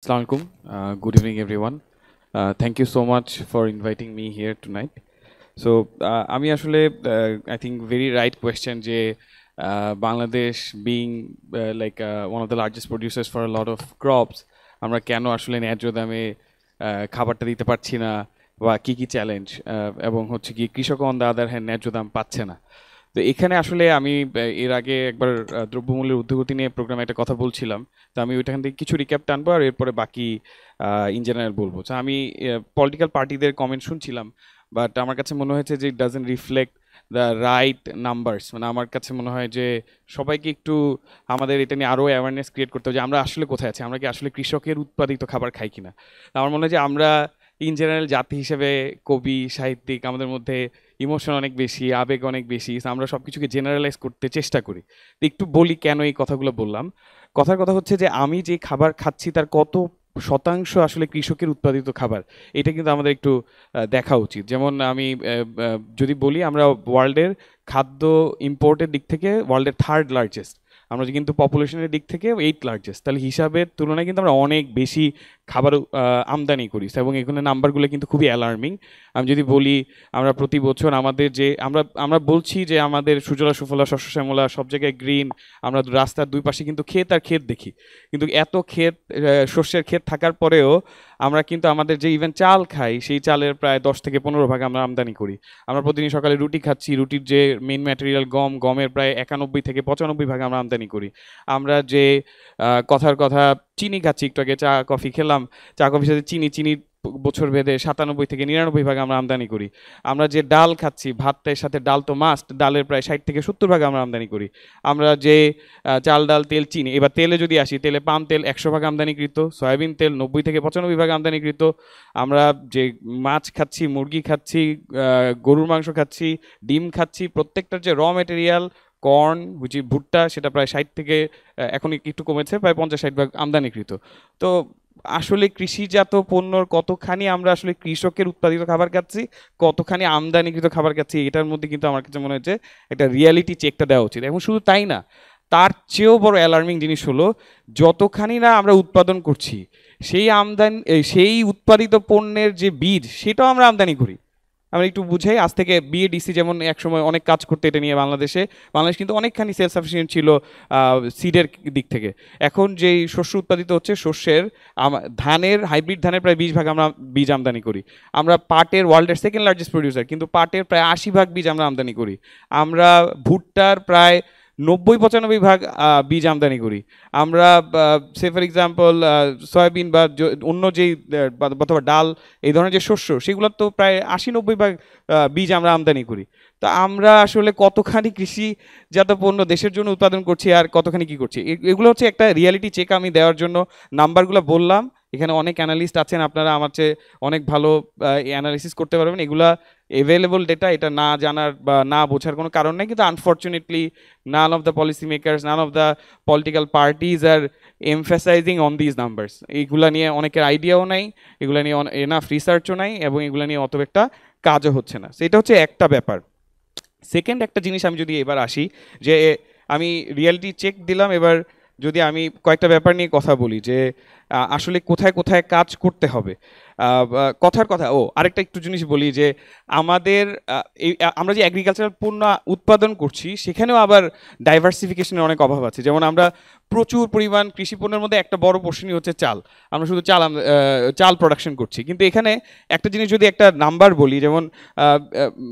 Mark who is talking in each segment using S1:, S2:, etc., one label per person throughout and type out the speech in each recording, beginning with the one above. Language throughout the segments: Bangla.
S1: Assalamu alaikum. Good evening, everyone. Thank you so much for inviting me here tonight. So, আমি আসলে I think very right question যে Bangladesh being like one of the largest producers for a lot of crops, আমরা কেন আসলে ন্যায্য দামে খাবারটা দিতে পারছি না বা কি কি চ্যালেঞ্জ এবং হচ্ছে কি কৃষক অন দ্য আদার হ্যান্ড ন্যায্য দাম পাচ্ছে না। তো এখানে আসলে আমি এর আগে একবার দ্রব্যমূল্যের ঊর্ধ্বগতি নিয়ে প্রোগ্রামে একটা কথা বলছিলাম। তো আমি ওইখান থেকে কিছু রিক্যাপ টানবো আর এরপরে বাকি ইন জেনারেল বলবো। তো আমি পলিটিক্যাল পার্টিদের কমেন্ট শুনছিলাম, বাট আমার কাছে মনে হয়েছে যে it doesn't reflect the right numbers. মানে আমার কাছে মনে হয় যে সবাইকে একটু আমাদের এটা নিয়ে আরও অ্যাওয়ারনেস ক্রিয়েট করতে হবে যে আমরা আসলে কোথায় আছি, আমরা কি আসলে কৃষকের উৎপাদিত খাবার খাই কিনা। আমার মনে হয় যে আমরা ইন জেনারেল জাতি হিসেবে কবি সাহিত্যিক আমাদের মধ্যে ইমোশন অনেক বেশি, আবেগ অনেক বেশি, আমরা সব কিছুকে জেনারেলাইজ করতে চেষ্টা করি। তো একটু বলি কেন এই কথাগুলো বললাম। কথার কথা হচ্ছে যে আমি যে খাবার খাচ্ছি তার কত শতাংশ আসলে কৃষকের উৎপাদিত খাবার, এটা কিন্তু আমাদের একটু দেখা উচিত। যেমন আমি যদি বলি আমরা ওয়ার্ল্ডের খাদ্য ইম্পোর্টের দিক থেকে ওয়ার্ল্ডের থার্ড লার্জেস্ট, আমরা কিন্তু পপুলেশনের দিক থেকে 8 লার্জেস্ট, তাহলে হিসাবের তুলনায় কিন্তু আমরা অনেক বেশি খাবার আমদানি করি এবং এখানে নাম্বারগুলো কিন্তু খুবই অ্যালার্মিং। আমি যদি বলি আমরা প্রতি বছর আমাদের যে আমরা বলছি যে আমাদের সুজলা সুফলা শস্য শ্যামলা সব জায়গায় গ্রিন, আমরা রাস্তার দুই পাশে কিন্তু ক্ষেত আর ক্ষেত দেখি, কিন্তু এত ক্ষেত শস্যের ক্ষেত থাকার পরেও আমরা কিন্তু আমাদের যে ইভেন চাল খাই সেই চালের প্রায় 10 থেকে 15 ভাগ আমরা আমদানি করি। আমরা প্রতিদিন সকালে রুটি খাচ্ছি, রুটির যে মেইন ম্যাটেরিয়াল গমের প্রায় 91 থেকে 95 ভাগ আমরা আমদানি করি। আমরা যে কথার কথা চিনি খাচ্ছি, একটু আগে চা কফি খেলাম, চা কফির সাথে চিনি বছর ভেদে 97 থেকে 99 ভাগ আমরা আমদানি করি। আমরা যে ডাল খাচ্ছি, ভাতের সাথে ডাল তো মাস্ট, ডালের প্রায় 60 থেকে 70 ভাগ আমরা আমদানি করি। আমরা যে চাল ডাল তেল চিনি, এবার তেলে যদি আসি, তেলে পাম তেল 100 ভাগ আমদানিকৃত, সয়াবিন তেল 90 থেকে 95 ভাগ আমদানিকৃত। আমরা যে মাছ খাচ্ছি, মুরগি খাচ্ছি, গরুর মাংস খাচ্ছি, ডিম খাচ্ছি, প্রত্যেকটার যে র মেটেরিয়াল কর্ন হুচি ভুট্টা সেটা প্রায় 60 থেকে এখন একটু কমেছে, প্রায় 50-60 ভাগ আমদানিকৃত। তো আসলে কৃষিজাত পণ্যর কতখানি আমরা আসলে কৃষকের উৎপাদিত খাবার খাচ্ছি, কতখানি আমদানিকৃত খাবার খাচ্ছি, এটার মধ্যে কিন্তু আমার কাছে মনে হচ্ছে একটা রিয়ালিটি চেকটা দেওয়া উচিত। এবং শুধু তাই না, তার চেয়েও বড় অ্যালার্মিং জিনিস হলো যতখানি না আমরা উৎপাদন করছি সেই উৎপাদিত পণ্যের যে বীজ সেটাও আমরা আমদানি করি। আমরা একটু বুঝাই, আজ থেকে বিএডিসি যেমন একসময় অনেক কাজ করতে এটা নিয়ে বাংলাদেশ কিন্তু অনেকখানি সেলফ সাফিসিয়েন্ট ছিল সিডের দিক থেকে। এখন যেই শস্য উৎপাদিত হচ্ছে শস্যের ধানের হাইব্রিড ধানের প্রায় 20 ভাগ আমরা বীজ আমদানি করি। আমরা পাটের ওয়ার্ল্ডের সেকেন্ড লার্জেস্ট প্রডিউসার, কিন্তু পাটের প্রায় 80 ভাগ বীজ আমরা আমদানি করি। আমরা ভুট্টার প্রায় 90-95 ভাগ বীজ আমদানি করি। আমরা সে ফর এক্সাম্পল সয়াবিন বা অন্য যেই অথবা ডাল এই ধরনের যে শস্য সেগুলোর তো প্রায় 80-90 ভাগ বীজ আমরা আমদানি করি। তো আমরা আসলে কতখানি কৃষিজাত পণ্য দেশের জন্য উৎপাদন করছি আর কতখানি কি করছি, এগুলো হচ্ছে একটা রিয়ালিটি চেক আমি দেওয়ার জন্য নাম্বারগুলো বললাম। এখানে অনেক অ্যানালিস্ট আছেন, আপনারা আমার চেয়ে অনেক ভালো অ্যানালিসিস করতে পারবেন। এগুলা এভেলেবল ডেটা, এটা না জানার বা না বোঝার কোনো কারণ নেই, কিন্তু unfortunately none of the policy makers, none of the political parties are emphasizing on these numbers. এগুলা নিয়ে অনেকের আইডিয়াও নাই, এগুলা নিয়ে এনাফ রিসার্চও নাই, এবং এগুলা নিয়ে অত একটা কাজও হচ্ছে না। সেটা হচ্ছে একটা ব্যাপার। সেকেন্ড একটা জিনিস আমি যদি এবার আসি, যে আমি রিয়ালিটি চেক দিলাম, এবার যদি আমি কয়েকটা ব্যাপার নিয়ে কথা বলি যে আসলে কোথায় কোথায় কাজ করতে হবে। কথার কথা আরেকটা একটু জিনিস বলি যে আমাদের আমরা যে এগ্রিকালচারাল পণ্য উৎপাদন করছি সেখানেও আবার ডাইভার্সিফিকেশনের অনেক অভাব আছে। যেমন আমরা প্রচুর পরিমাণ কৃষি পণ্যের মধ্যে একটা বড় পোর্শনই হচ্ছে চাল, আমরা শুধু চাল প্রোডাকশন করছি। কিন্তু এখানে একটা জিনিস যদি একটা নাম্বার বলি, যেমন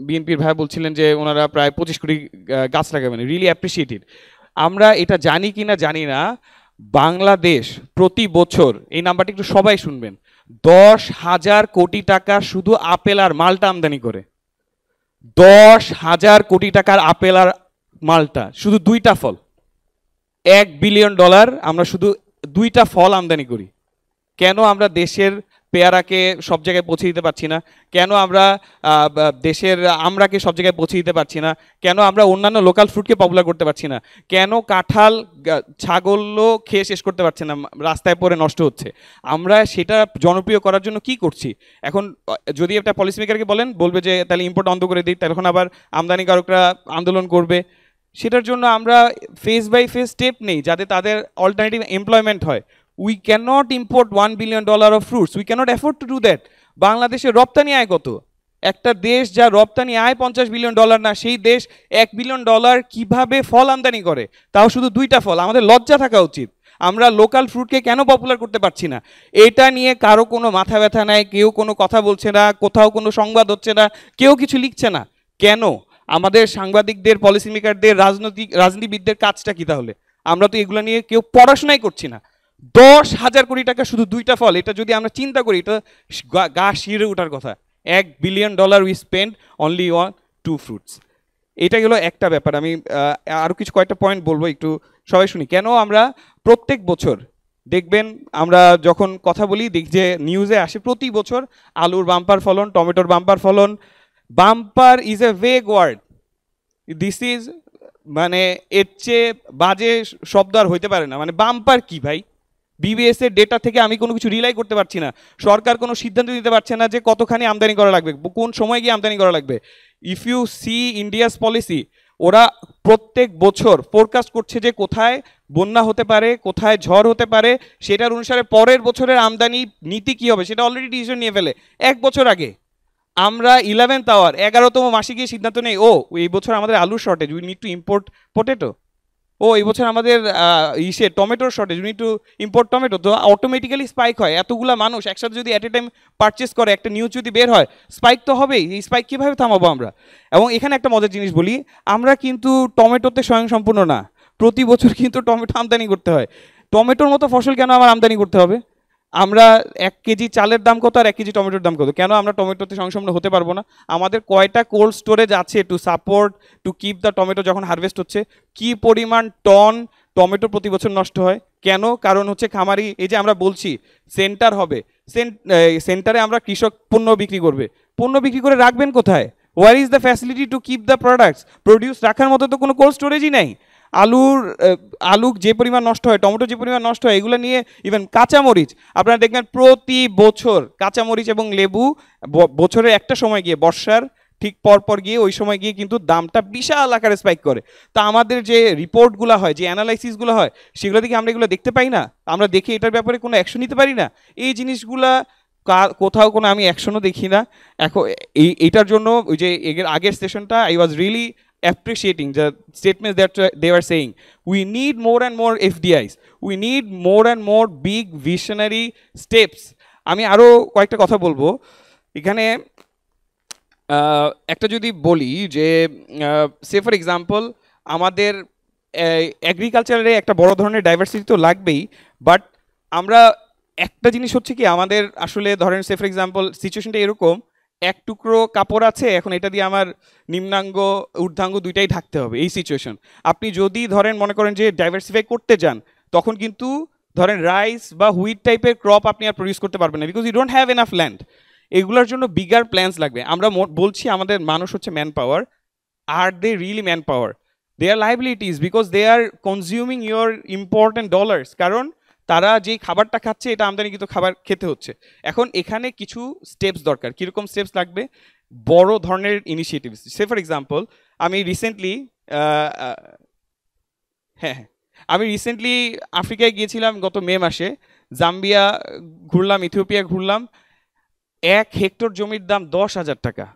S1: বিএনপির ভাই বলছিলেন যে ওনারা প্রায় 25 কোটি গাছ লাগাবেন, রিয়েলি অ্যাপ্রিসিয়েটেড। আমরা এটা জানি কি না জানি না, বাংলাদেশ প্রতি বছর, এই নাম্বারটা একটু সবাই শুনবেন, 10,000 কোটি টাকা শুধু আপেল আর মালটা আমদানি করে। 10,000 কোটি টাকার আপেল আর মালটা, শুধু দুইটা ফল। $1 বিলিয়ন আমরা শুধু দুইটা ফল আমদানি করি। কেন আমরা দেশের পেয়ারাকে সব জায়গায় পৌঁছে দিতে পারছি না? কেন আমরা দেশের আমরাকে সব জায়গায় পৌঁছে দিতে পারছি না? কেন আমরা অন্যান্য লোকাল ফ্রুটকে পপুলার করতে পারছি না? কেন কাঁঠাল ছাগলও খেয়ে শেষ করতে পারছে না, রাস্তায় পড়ে নষ্ট হচ্ছে? আমরা সেটা জনপ্রিয় করার জন্য কি করছি? এখন যদি একটা পলিসি মেকারকে বলবে যে তাহলে ইম্পোর্ট বন্ধ করে দিই, তখন আবার আমদানিকারকরা আন্দোলন করবে। সেটার জন্য আমরা ফেজ বাই ফেজ স্টেপ নেই যাতে তাদের অল্টারনেটিভ এমপ্লয়মেন্ট হয়।
S2: We can not import $1 billion of fruits, we can not afford to do that. বাংলাদেশের রপ্তানি আয় কত? একটা দেশ যা রপ্তানি আয় $50 বিলিয়ন না, সেই দেশ $1 বিলিয়ন কিভাবে ফল আমদানি করে, তাও শুধু 2টা ফল। আমাদের লজ্জা থাকা উচিত। আমরা লোকাল ফ্রুটকে কেন পপুলার করতে পারছি না? এটা নিয়ে কারো কোনো মাথা ব্যথা নাই, কেউ কোনো কথা বলছে না, কোথাও কোনো সংবাদ হচ্ছে না, কেউ কিছু লিখছে না। কেন? আমাদের সাংবাদিকদের, পলিসি মেকারদের, রাজনীতিবিদদের কাজটা কি তাহলে? আমরা তো এগুলো নিয়ে কেউ পড়াশোনাই করছি না। 10,000 কোটি টাকা শুধু 2টা ফল, এটা যদি আমরা চিন্তা করি, এটা গা শিরে ওঠার কথা। $1 billion we spend only on 2 fruits. এটা গেল একটা ব্যাপার। আমি আরও কয়েকটা পয়েন্ট বলবো, একটু সবাই শুনি। কেন আমরা প্রত্যেক বছর দেখবেন, আমরা যখন কথা বলি দেখি যে নিউজে আসে প্রতি বছর আলুর বাম্পার ফলন, টমেটোর বাম্পার ফলন। Bumper is a vague word, this is মানে এর চেয়ে বাজে শব্দ আর হইতে পারে না। মানে বাম্পার কি ভাই? বিবিএস এর ডেটা থেকে আমি কোনো কিছু রিলাই করতে পারছি না। সরকার কোনো সিদ্ধান্ত নিতে পারছে না যে কতখানি আমদানি করা লাগবে, কোন সময় গিয়ে আমদানি করা লাগবে। If you see India's policy, ওরা প্রত্যেক বছর ফোরকাস্ট করছে যে কোথায় বন্যা হতে পারে, কোথায় ঝড় হতে পারে, সেটার অনুসারে পরের বছরের আমদানি নীতি কী হবে সেটা অলরেডি ডিসিশন নিয়ে ফেলে 1 বছর আগে। আমরা 11th আওয়ার 11তম মাসে গিয়ে সিদ্ধান্ত নেই, ও এই বছর আমাদের আলুর shortage, we need to import potato. ও এই বছর আমাদের টমেটোর shortage, we need to import tomato. তো অটোমেটিক্যালি স্পাইক হয়। এতগুলা মানুষ একসাথে যদি অ্যাট এ টাইম পারচেস করে, একটা নিউজ যদি বের হয়, স্পাইক তো হবেই। এই স্পাইক কীভাবে থামাবো আমরা? এবং এখানে একটা মজার জিনিস বলি, আমরা কিন্তু টমেটোতে স্বয়ংসম্পূর্ণ না। প্রতি বছর কিন্তু টমেটো আমদানি করতে হয়। টমেটোর মতো ফসল কেন আমার আমদানি করতে হবে? আমরা 1 কেজি চালের দাম কত আর 1 কেজি টমেটোর দাম কত? কেন আমরা টমেটোতে সংসম্পূর্ণ হতে পারবো না? আমাদের কয়টা কোল্ড স্টোরেজ আছে to support, to keep the tomato যখন হারভেস্ট হচ্ছে? কি পরিমাণ টন টমেটো প্রতি বছর নষ্ট হয়? কেন? কারণ হচ্ছে খামারি, এই যে আমরা বলছি সেন্টার হবে, সেন্টারে আমরা কৃষক পণ্য বিক্রি করবে, পণ্য বিক্রি করে রাখবেন কোথায়? Where is the facility to keep the products produce? রাখার মতো তো কোনো কোল্ড স্টোরেজই নাই। আলু যে পরিমাণ নষ্ট হয়, টমেটো যে পরিমাণ নষ্ট হয়, এগুলো নিয়ে ইভেন কাঁচামরিচ আপনারা দেখবেন প্রতি বছর কাঁচামরিচ এবং লেবু বছরের একটা সময় গিয়ে, বর্ষার ঠিক পর গিয়ে, ওই সময় গিয়ে কিন্তু দামটা বিশাল আকারে স্পাইক করে। তা আমাদের যে রিপোর্টগুলো হয়, যে অ্যানালাইসিসগুলো হয়, সেগুলো থেকে আমরা এগুলো দেখতে পাই না? আমরা দেখে এটার ব্যাপারে কোনো অ্যাকশন নিতে পারি না? এই জিনিসগুলা কোথাও কোনো আমি অ্যাকশনও দেখি না। এখন এইটার জন্য ওই যে আগের সেশনটা I was really appreciating the statements that they were saying. We need more and more FDIs. We need more and more big visionary steps. আমি আরও কয়েকটা কথা বলবো এখানে। একটা যদি বলি যে সে ফর এক্সাম্পল, আমাদের এগ্রিকালচারে একটা বড় ধরনের ডাইভার্সিটি তো লাগবেই, বাট আমরা একটা জিনিস হচ্ছে কি, আমাদের আসলে ধরেন সে ফর এক্সাম্পল সিচুয়েশনটা এরকম, এক টুকরো কাপড় আছে, এখন এটা দিয়ে আমার নিম্নাঙ্গ ঊর্ধ্বাঙ্গ দুইটাই ঢাকতে হবে, এই সিচুয়েশন। আপনি যদি ধরেন মনে করেন যে ডাইভার্সিফাই করতে যান, তখন কিন্তু ধরেন রাইস বা হুইট টাইপের ক্রপ আপনি আর প্রডিউস করতে পারবেন না, because you don't have enough land. এগুলোর জন্য বিগার প্ল্যান্স লাগবে। আমরা বলছি আমাদের মানুষ হচ্ছে man power, are they really man power? They are liabilities, because they are consuming your important dollars. কারণ তারা যেই খাবারটা খাচ্ছে, এটা আমদানিকৃত খাবার খেতে হচ্ছে। এখন এখানে কিছু স্টেপস দরকার। কীরকম স্টেপস লাগবে? বড় ধরনের ইনিশিয়েটিভস। সে ফর এক্সাম্পল, আমি রিসেন্টলি আফ্রিকায় গিয়েছিলাম গত মে মাসে। জাম্বিয়া ঘুরলাম, ইথিওপিয়া ঘুরলাম। 1 হেক্টর জমির দাম 10,000 টাকা।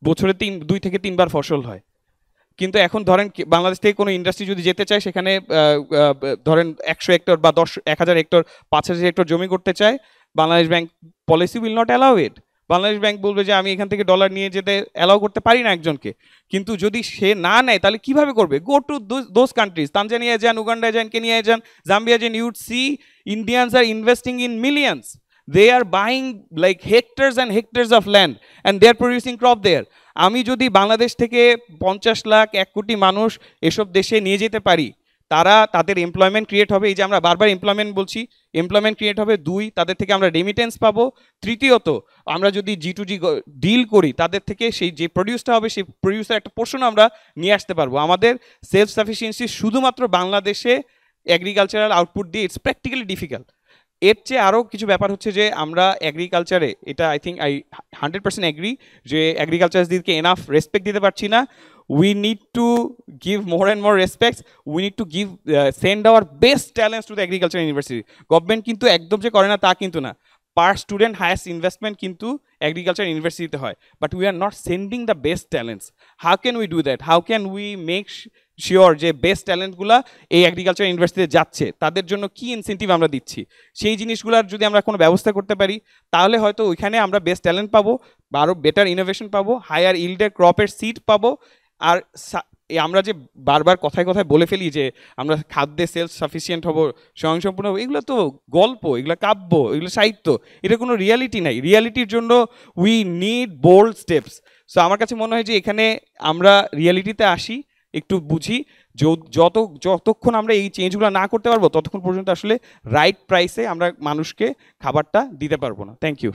S2: বছরে 2 থেকে 3 বার ফসল হয়। কিন্তু এখন ধরেন বাংলাদেশ থেকে কোনো ইন্ডাস্ট্রি যদি যেতে চায়, সেখানে ধরেন 100 হেক্টর বা 1000 হেক্টর 5000 হেক্টর জমি করতে চায়, Bangladesh bank policy will not allow it. Bangladesh bank বলবে যে আমি এখান থেকে ডলার নিয়ে যেতে অ্যালাউ করতে পারি না একজনকে। কিন্তু যদি সে না নেয়, তাহলে কিভাবে করবে? Go to those countries, Tanzania যান, উগান্ডায় যান, কেনিয়ায় যান, জাম্বিয়া যান, you'd see Indians are investing in millions. They are buying like hectares and hectares of land and they are producing crop there. আমি যদি বাংলাদেশ থেকে 50 লাখ 1 কোটি মানুষ এসব দেশে নিয়ে যেতে পারি, তাদের এমপ্লয়মেন্ট ক্রিয়েট হবে। এই যে আমরা বারবার এমপ্লয়মেন্ট বলছি, এমপ্লয়মেন্ট ক্রিয়েট হবে। 2, তাদের থেকে আমরা রেমিটেন্স পাবো। তৃতীয়ত, আমরা যদি G2G ডিল করি, তাদের থেকে সেই যে প্রডিউসটা হবে, সেই প্রডিউসের একটা পোর্শন আমরা নিয়ে আসতে পারবো। আমাদের সেলফ সাফিসিয়েন্সি শুধুমাত্র বাংলাদেশে এগ্রিকালচারাল আউটপুট দিয়ে ইটস প্র্যাকটিক্যালি ডিফিকাল্ট। এর চেয়ে আরও কিছু ব্যাপার হচ্ছে যে আমরা এগ্রিকালচারে, এটা আই থিঙ্ক আই 100% এগ্রি, যে এগ্রিকালচারদিকে এনাফ রেসপেক্ট দিতে পারছি না। we need to give more and more respects. We need to give send our best talents to the agriculture university. Government কিন্তু একদম যে করে না তা কিন্তু না, per student highest investment কিন্তু agriculture university হয়, but we are not sending the best talents. How can we do that? How can we make sure যে বেস্ট ট্যালেন্টগুলো এই এগ্রিকালচার ইউনিভার্সিটিতে যাচ্ছে, তাদের জন্য কি ইনসেন্টিভ আমরা দিচ্ছি, সেই জিনিসগুলোর যদি আমরা কোনো ব্যবস্থা করতে পারি তাহলে হয়তো ওইখানে আমরা বেস্ট ট্যালেন্ট পাবো, আরও বেটার ইনোভেশন পাবো, হায়ার ইল্ডের ক্রপের সিড পাবো। আর আমরা যে বারবার কথায় কথায় বলে ফেলি যে আমরা খাদ্যে সেলফ সাফিসিয়েন্ট হবো, স্বয়ংসম্পূর্ণ হবো, এগুলো তো গল্প, এগুলো কাব্য, এগুলো সাহিত্য, এটা কোনো রিয়ালিটি নাই। রিয়ালিটির জন্য we need bold steps. So আমার কাছে মনে হয় যে এখানে আমরা রিয়ালিটিতে আসি, একটু বুঝি, যতক্ষণ আমরা এই চেঞ্জগুলো না করতে পারবো ততক্ষণ পর্যন্ত আসলে রাইট প্রাইসে আমরা মানুষকে খাবারটা দিতে পারবো না। Thank you.